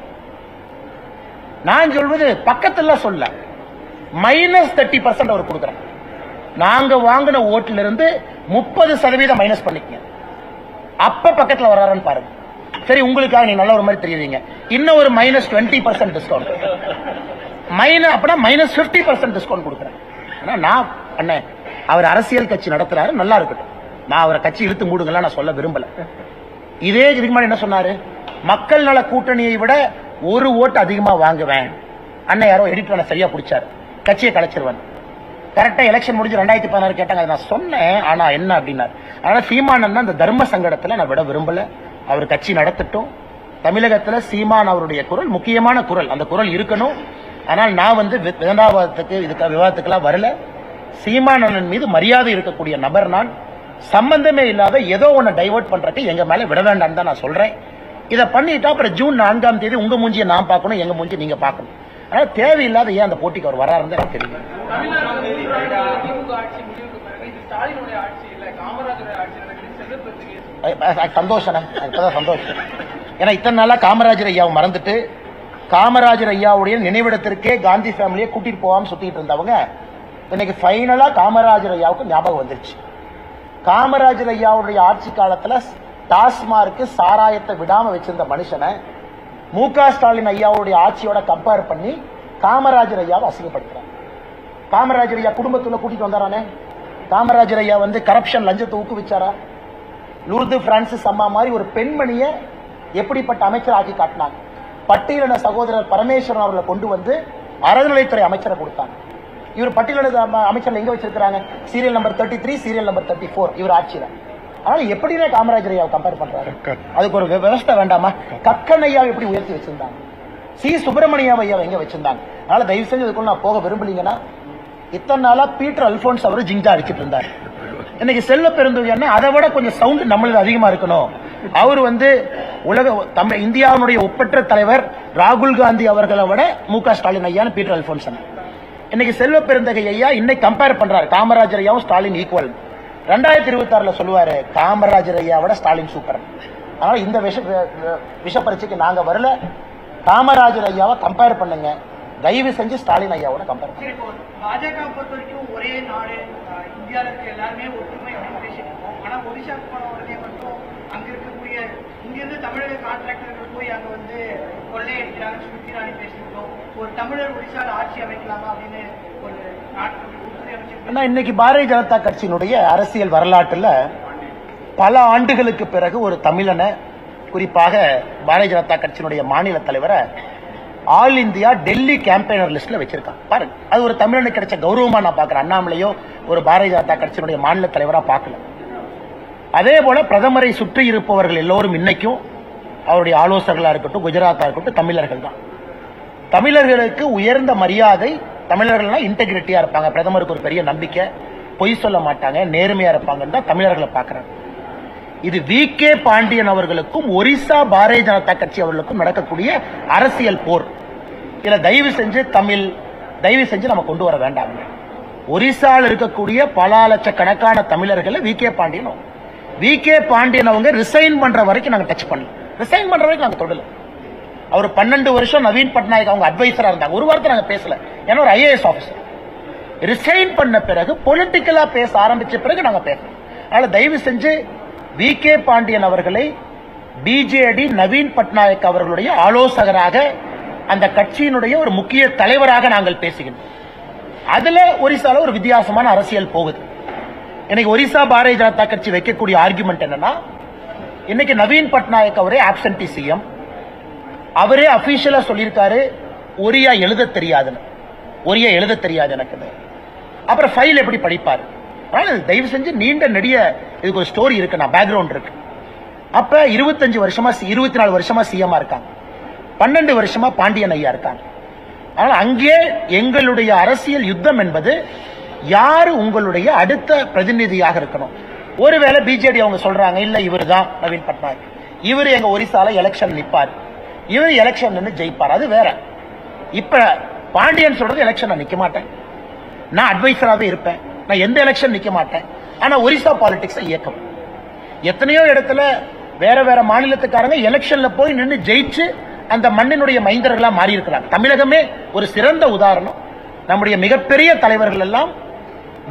நான் சொல்வது பக்கத்துல சொல்ல -30% அவர் கொடுக்குறேன். நாங்க வாங்கின ஓட்டுல இருந்து 30% மைனஸ் பண்ணிக்கங்க. அப்ப பக்கத்துல வர்றாருன்னு பாருங்க. சரி, உங்களுக்காக நீ நல்ல ஒரு மாதிரி தெரியுறீங்க. இன்னும் ஒரு -20% டிஸ்கவுண்ட், அப்பனா -50% டிஸ்கவுண்ட் கொடுக்குறேன். நான் அண்ணன் அவர் அரசியல் கட்சி நடத்துறாரு, நல்லா இருக்கட்டும். நான் அவரை கட்சி இழுத்து மூடுங்களா நான் சொல்ல விரும்பல. இதே இதுக்கு முன்னாடி என்ன சொன்னாரு? மக்கள் நல கூட்டணியை விட ஒரு ஓட்டு அதிகமா வாங்குவேன். அண்ணன் யாரோ எடிட்டர் சரியா பிடிச்சாரு, கட்சியை கலைச்சிருவேன். கரெக்டா எலெக்ஷன் முடிஞ்சு 2016 கேட்டாங்க. நான் சொன்னேன், ஆனா என்ன அப்படின்னாரு. அதனால சீமான் அந்த தர்ம சங்கடத்துல நான் விட விரும்பல. அவர் கட்சி நடத்தட்டும். தமிழகத்துல சீமான் அவருடைய குரல் முக்கியமான குரல், அந்த குரல் இருக்கணும். ஆனால் நான் விவாதத்துக்கெல்லாம் வரல. சீமான் அண்ணன் மீது மரியாதை இருக்கக்கூடிய நபர் நான். சம்பந்தமே இல்லாத ஏதோ ஒன்னு டைவர்ட் பண்றதுக்கு எங்க மேல விட வேண்டாம் தான் நான் சொல்றேன். இதை பண்ணிட்டா அப்புறம் ஜூன் 4ஆம் தேதி உங்க மூஞ்சியை நான் பார்க்கணும், எங்க மூஞ்சி நீங்க பார்க்கணும். அதனால தேவையில்லாத ஏன் அந்த போட்டிக்கு அவர் வராருன்னு எனக்கு தெரியும். சந்தோஷம், சந்தோஷம். ஏன்னா இத்தனை நாளா காமராஜர் ஐயாவை மறந்துட்டு காமராஜர் ஐயாவுடைய நினைவிடத்திற்கே காந்தி ஃபேமிலியை கூட்டிட்டு போகாம சுத்திட்டு இருந்தவங்க இன்னைக்கு ஃபைனலா காமராஜர் ஐயாவுக்கு ஞாபகம் வந்துருச்சு. காமராஜர் ஐயாவுடைய ஆட்சி காலத்துல டாஸ்மார்க்கு சாராயத்தை விடாம வச்சிருந்த மனுஷனை மு.க. ஸ்டாலின் ஐயாவுடைய ஆட்சியோட கம்பேர் பண்ணி காமராஜர் ஐயாவை அசிங்கப்படுத்துறாங்க. காமராஜர் ஐயா குடும்பத்துல கூட்டிட்டு வந்தாரானே. காமராஜர் ஐயா கரப்ஷன் லஞ்சத்தை ஊக்குவிச்சாரா? லூர்து பிரான்சிஸ் அம்மா மாதிரி ஒரு பெண்மணிய எப்படிப்பட்ட அமைச்சர் ஆக்கி காட்டினாங்க. பட்டியலின சகோதரர் பரமேஸ்வரன் அவர்களை கொண்டு வந்து அறநிலைத்துறை அமைச்சரை கொடுத்தாங்க. இவர் பட்டியலின அமைச்சர் எங்க வச்சிருக்காங்க? சீரியல் நம்பர் 33, சீரியல் நம்பர் 34 இவர் ஆட்சியில. அதனால எப்படின்னா காமராஜர் ஐயாவை கம்பேர் பண்றாரு? அதுக்கு ஒரு விவசாய வேண்டாமா? கக்கன் ஐயாவை எப்படி உயர்த்தி வச்சிருந்தாங்க? சி சுப்பிரமணியாவை ஐயாவை எங்க வச்சிருந்தாங்க? அதனால தயவு செஞ்சு இதுக்குள்ள நான் போக விரும்பலீங்கன்னா, இத்தனை நாளா பீட்டர் அல்போன்ஸ் அவர் ஜிங்கா அடிச்சிட்டு இருந்தார். இன்னைக்கு செல்வ பெருந்தகையா அதை விட கொஞ்சம் சவுண்ட் நம்மளுக்கு அதிகமா இருக்கணும். அவர் இந்தியாவுடைய ஒப்பற்ற தலைவர் ராகுல் காந்தி அவர்களை விட மு.க. ஸ்டாலின் ஐயா பீட்டர் அல்போன்ஸ். இன்னைக்கு செல்வ பெருந்தகை ஐயா இன்னைக்கு கம்பேர் பண்றாரு காமராஜர் ஐயாவும் ஸ்டாலின் ஈக்குவல். 2026 சொல்லுவாரு காமராஜர் ஐயா விட ஸ்டாலின் சூப்பர். அதனால இந்த விஷ பரீட்சைக்கு நாங்க வரல. காமராஜர் ஐயாவை கம்பேர் பண்ணுங்க, தயவு செஞ்சு ஸ்டாலின் ஐயாவோட கம்பேர் பண்ணுங்க. பாஜக பொறுத்த வரைக்கும் ஒரே நாடு இந்தியாவில் இருக்க எல்லாருமே ஒற்றுமை அப்படின்னு பேசிட்டு இருக்கோம். ஆனா ஒடிஷாக்கு போன உடனே மட்டும் அங்க இருக்கக்கூடிய இங்கிருந்து தமிழக கான்ட்ராக்டர்கள் போய் அங்க கொள்ளையடிக்கிறாங்க சுத்திராணி பேசியிருக்கோம். ஒரு தமிழர் ஒடிஷாவில் ஆட்சி அமைக்கலாமா அப்படின்னு ஒரு உள்துறை அமைச்சர். இன்னைக்கு பாரதிய ஜனதா கட்சியினுடைய அரசியல் வரலாற்றுல பல ஆண்டுகளுக்கு பிறகு ஒரு தமிழனை, குறிப்பாக பாரதிய ஜனதா கட்சியினுடைய மாநில தலைவரை ஆல் இந்தியா டெல்லி கேம்பெயினர் லிஸ்ட்ல வச்சிருக்காங்க. பாருங்க, அது ஒரு தமிழனுக்கு கிடைச்ச கௌரவமா நான் பாக்குறேன். அண்ணாமலையோ ஒரு பாரதிய ஜனதா கட்சியினுடைய மாநில தலைவரா பார்க்கல. அதே போல பிரதமரை சுற்றி இருப்பவர்கள் எல்லோரும் இன்னைக்கும் அவருடைய ஆலோசகர்களா இருக்கட்டும், குஜராத்தா இருக்கட்டும், தமிழர்கள் தான். தமிழர்களுக்கு உயர்ந்த மரியாதை. தமிழர்கள்னா இன்டெகிரிட்டியா இருப்பாங்க, பிரதமருக்கு ஒரு பெரிய நம்பிக்கை, பொய் சொல்ல மாட்டாங்க, நேர்மையா இருப்பாங்கன்னு தான் தமிழர்களை பார்க்கறாங்க. இது வி.கே. பாண்டியன் அவர்களுக்கும் ஒரிசா பாரதிய ஜனதா கட்சி அவர்களுக்கும் நடக்கக்கூடிய அரசியல் போர். இதுல தயவு செஞ்சு நம்ம கொண்டு வர வேண்டாம். ஒரிசால இருக்கக்கூடிய பல லட்சக்கணக்கான தமிழர்களை வி.கே. பாண்டியன் அவங்க ரிசைன் பண்ற வரைக்கும் நாங்க டச் பண்ணல. ரிசைன் பண்ற வரைக்கும் நாங்க தொடல. அவர் 12 வருஷம் நவீன் பட்நாயக் அவங்க அட்வைசரா இருந்தாங்க. ஒரு வாரத்தை நாங்க பேசல, ஏன்னா ஒரு IAS ஆபீசர். ரிசைன் பண்ண பிறகு பொலிட்டிக்கலா பேச ஆரம்பிச்ச பிறகு நாங்க பேசணும். அதனால தயவு செஞ்சு வி.கே. பாண்டியன் அவர்களை பிஜேடி நவீன் பட்நாயக் அவர்களுடைய ஆலோசகராக, அந்த கட்சியினுடைய ஒரு முக்கிய தலைவராக நாங்கள் பேசுகிறோம். அதுல ஒரிசால ஒரு வித்தியாசமான அரசியல் போகுது. இன்னைக்கு ஒரிசா பாரதிய ஜனதா கட்சி வைக்கக்கூடிய ஆர்குமெண்ட் என்னன்னா, இன்னைக்கு நவீன் பட்நாயக் அவரே ஆப்சென்டி சிஎம், அவரே அபிஷியலா சொல்லியிருக்காரு ஒரியா எழுத தெரியாது எனக்கு. அப்புறம் ஃபைல் எப்படி படிப்பாரு? தயவு செஞ்சு நீண்ட நெடிய இதுக்கு ஒரு ஸ்டோரி இருக்கு, நான் பேக்ரவுண்ட் இருக்கு. அப்ப 24 வருஷமா சிஎம் இருக்காங்க, 12 வருஷமா பாண்டியன் ஐயா இருக்காங்க. அதனால அங்கே எங்களுடைய அரசியல் யுத்தம் என்பது யாரு உங்களுடைய அடுத்த பிரதிநிதியாக இருக்கணும். ஒருவேளை பிஜேடி அவங்க சொல்றாங்க இல்ல இவர் தான் நவீன் பட்நாயக், இவர் எங்க ஒரிசால எலெக்ஷன் நிப்பார், இவர் எலெக்ஷன் ஜெயிப்பார், அது வேற. இப்ப பாண்டியன் சொல்றது எலெக்ஷன் நான் நிக்க மாட்டேன், நான் அட்வைசராகவே இருப்பேன், நான் எந்த எலெக்ஷன் நிக்க மாட்டேன். ஆனா ஒரிசா பாலிடிக்ஸ் இயக்கம் எத்தனையோ இடத்துல வேற வேற மாநிலத்துக்காரங்க எலெக்ஷன்ல போய் நின்று ஜெயிச்சு அந்த மண்ணினுடைய மைந்தர்களா மாறி இருக்கிறாங்க. தமிழகமே ஒரு சிறந்த உதாரணம். நம்முடைய மிகப்பெரிய தலைவர்கள் எல்லாம்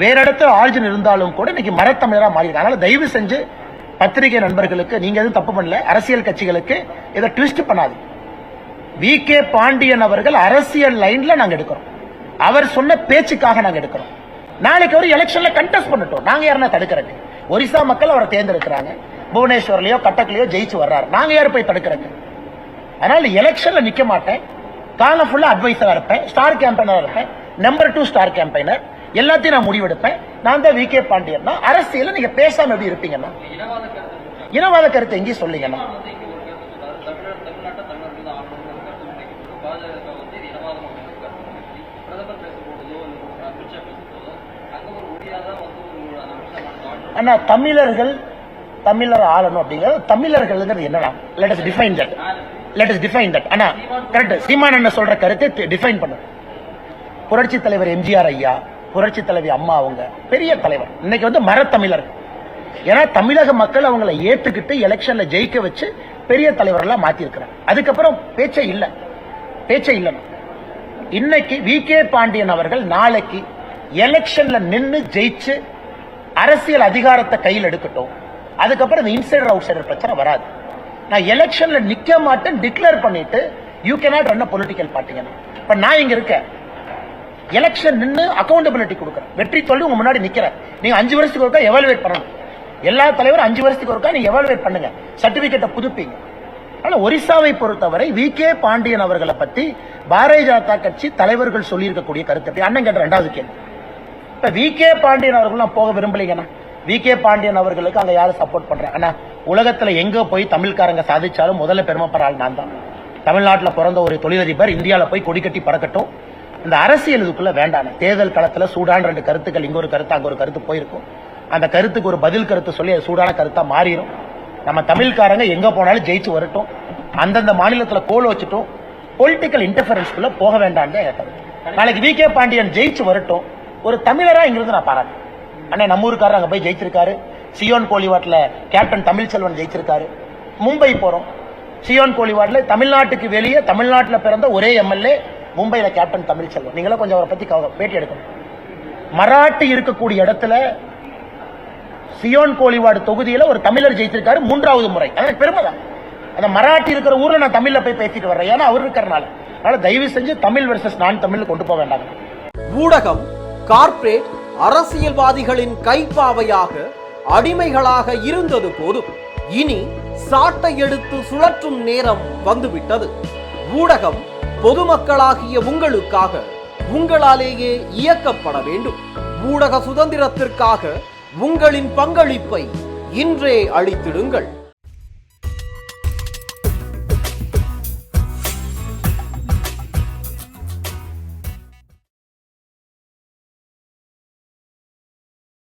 வேற இடத்துல ஆர்ஜின் இருந்தாலும் கூட இன்னைக்கு மரத்தமிழரா மாறி இருக்காங்க. அதனால தயவு செஞ்சு பத்திரிகை நண்பர்களுக்கு, நீங்க எதுவும் தப்பு பண்ணல, அரசியல் கட்சிகளுக்கு இதை ட்விஸ்ட் பண்ணாது. வி.கே. பாண்டியன் அவர்கள் அரசியல் லைன்ல நாங்க எடுக்கிறோம், அவர் சொன்ன பேச்சுக்காக நாங்க எடுக்கிறோம். நாளைக்கு அவர் எலெக்ஷன்ல கண்டெஸ்ட் பண்ணட்டும், நாங்க யாருன்னா தடுக்கிறது? ஒரிசா மக்கள் அவரை தேர்ந்தெடுக்கிறாங்க, புவனேஸ்வர்லயோ கட்டக்லயோ ஜெயிச்சு வர்றாரு, நாங்க யாரு போய் தடுக்கிறது? அதனால எலெக்ஷன்ல நிக்க மாட்டேன், காலம் ஃபுல்லா அட்வைசரா இருப்பேன், ஸ்டார் கேம்பெயினரா இருப்பேன், நம்பர் 2 ஸ்டார் கேம்பெயினர், எல்லாத்தையும் நான் முடிவெடுப்பேன். நான் தான் வி.கே. பாண்டியன். அரசியல நீங்க பேசாம எப்படி இருப்பீங்கன்னா? இனவாத கருத்து எங்கேயும் சொல்லுங்கன்னா ஆனா தமிழர் ஆளணும் அப்படிங்கிறது தமிழர்கள் என்னன்னா let us define that. ஆனா கரெக்ட், சீமான் என்ன சொல்ற கருத்தை டிஃபைன் பண்ணு. புரட்சி தலைவர் எம்ஜிஆர் ஐயா, புரட்சி தலைவி அம்மா, அவங்க பெரிய தலைவர். இன்னைக்கு வந்து மரத்தமிழர்கள். ஏன்னா தமிழக மக்கள் அவங்களை ஏத்துக்கிட்டு எலெக்ஷன்ல ஜெயிக்க வச்சு பெரிய தலைவர்களா மாத்தி இருக்கிறாங்க. அதுக்கப்புறம் பேச்சே இல்ல. இன்னைக்கு வி.கே. பாண்டியன் அவர்கள் நாளைக்கு எலெக்ஷன்ல நின்னு ஜெயிச்சு அரசியல் அதிகாரத்தை கையில் எடுக்கட்டும். அதுக்கப்புறம் இந்த இன்சைடர் அவுட் சைடர் பிரச்சனை வராது. நான் எலெக்ஷன்ல நிக்க மாட்டேன் டிக்ளேர் பண்ணிட்டு you cannot run a political பார்ட்டிங்க. இப்ப நான் இங்க இருக்கேன், எலெக்ஷன் நின்னு அக்கௌண்டபிலிட்டி கொடுக்குறேன், வெற்றி தோல்வி உங்க முன்னாடி நிக்கிறேன். நீங்க 5 வருஷத்துக்கு ஒருக்கா எவாலுவேட் பண்ணணும். எல்லா தலைவரும் 5 வருஷத்துக்கு ஒருக்கா நீங்க எவாலுவேட் பண்ணுங்க, சர்டிபிகேட்டை புதுப்பீங்க. ஆனா ஒரிசாவை பொறுத்தவரை வி.கே. பாண்டியன் அவர்களை பத்தி பாரதிய ஜனதா கட்சி தலைவர்கள் சொல்லி இருக்கக்கூடிய கருத்து அண்ணன் கேட்ட 2வது கேள்வி. இப்ப வி.கே. பாண்டியன் அவர்கள் போக விரும்பலீங்கன்னா, வி.கே. பாண்டியன் அவர்களுக்கு அங்க யாரும் சப்போர்ட் பண்றாங்க? உலகத்துல எங்க போய் தமிழ்காரங்க சாதிச்சாலும் முதல்ல பெருமைப்படுற ஆள் நான் தான். தமிழ்நாட்டில் பிறந்த ஒரு தொழிலதிபர் இந்தியாவில் போய் கொடி கட்டி பறக்கட்டும். இந்த அரசியல் இதுக்குள்ள வேண்டாம். தேர்தல் களத்துல சூடான 2 கருத்துக்கள், இங்க ஒரு கருத்து அங்க ஒரு கருத்து போயிருக்கும். அந்த கருத்துக்கு ஒரு பதில் கருத்து சொல்லி அது சூடான கருத்தா மாறிடும். நம்ம தமிழ்காரங்க எங்க போனாலும் ஜெயிச்சு வரட்டும், அந்தந்த மாநிலத்துல கோல் வச்சுட்டும், பொலிட்டிக்கல் இன்டர்ஃபரன்ஸ்குள்ள போக வேண்டாம். நாளைக்கு வி.கே. பாண்டியன் ஜெயிச்சு வரட்டும், ஒரு தமிழரா இங்கிருந்து நான் பாராட்டு. அண்ணே நம்ம ஊருக்காரர் அங்க போய் ஜெயிச்சிருக்காரு, சியோன் கோலிவாட்ல கேப்டன் தமிழ்ச்செல்வன் ஜெயிச்சிருக்காரு. மும்பை போறோம், சியோன் கோலிவாட்ல தமிழ்நாட்டுக்கு வெளியே தமிழ்நாட்டில் பிறந்த ஒரே எம்எல்ஏ மும்பையில கேப்டன் தமிழ்ச்செல்வன். நீங்களும் கொஞ்சம் அவரை பத்தி பேட்டி எடுக்கணும். மராட்டி இருக்கக்கூடிய இடத்துல சியோன் கோலிவாடு தொகுதியில ஒரு தமிழர் ஜெயிச்சிருக்காரு 3வது முறை. எனக்கு பெருமை தான். அந்த மராட்டி இருக்கிற ஊர்ல நான் தமிழ்ல போய் பேசிட்டு வர்றேன், ஏன்னா அவர் இருக்கிறனால. அதனால தயவு செஞ்சு தமிழ் வெர்சஸ் நான் தமிழ் கொண்டு போக வேண்டாம். ஊடகம் கார்ப்பரேட் அரசியல்வாதிகளின் கைப்பாவையாக அடிமைகளாக இருந்தது போதும். இனி சாட்டை எடுத்து சுழற்றும் நேரம் வந்துவிட்டது. ஊடகம் பொதுமக்களாகிய உங்களுக்காக, உங்களாலேயே இயக்கப்பட வேண்டும். ஊடக சுதந்திரத்திற்காக உங்களின் பங்களிப்பை இன்றே அளித்திடுங்கள்.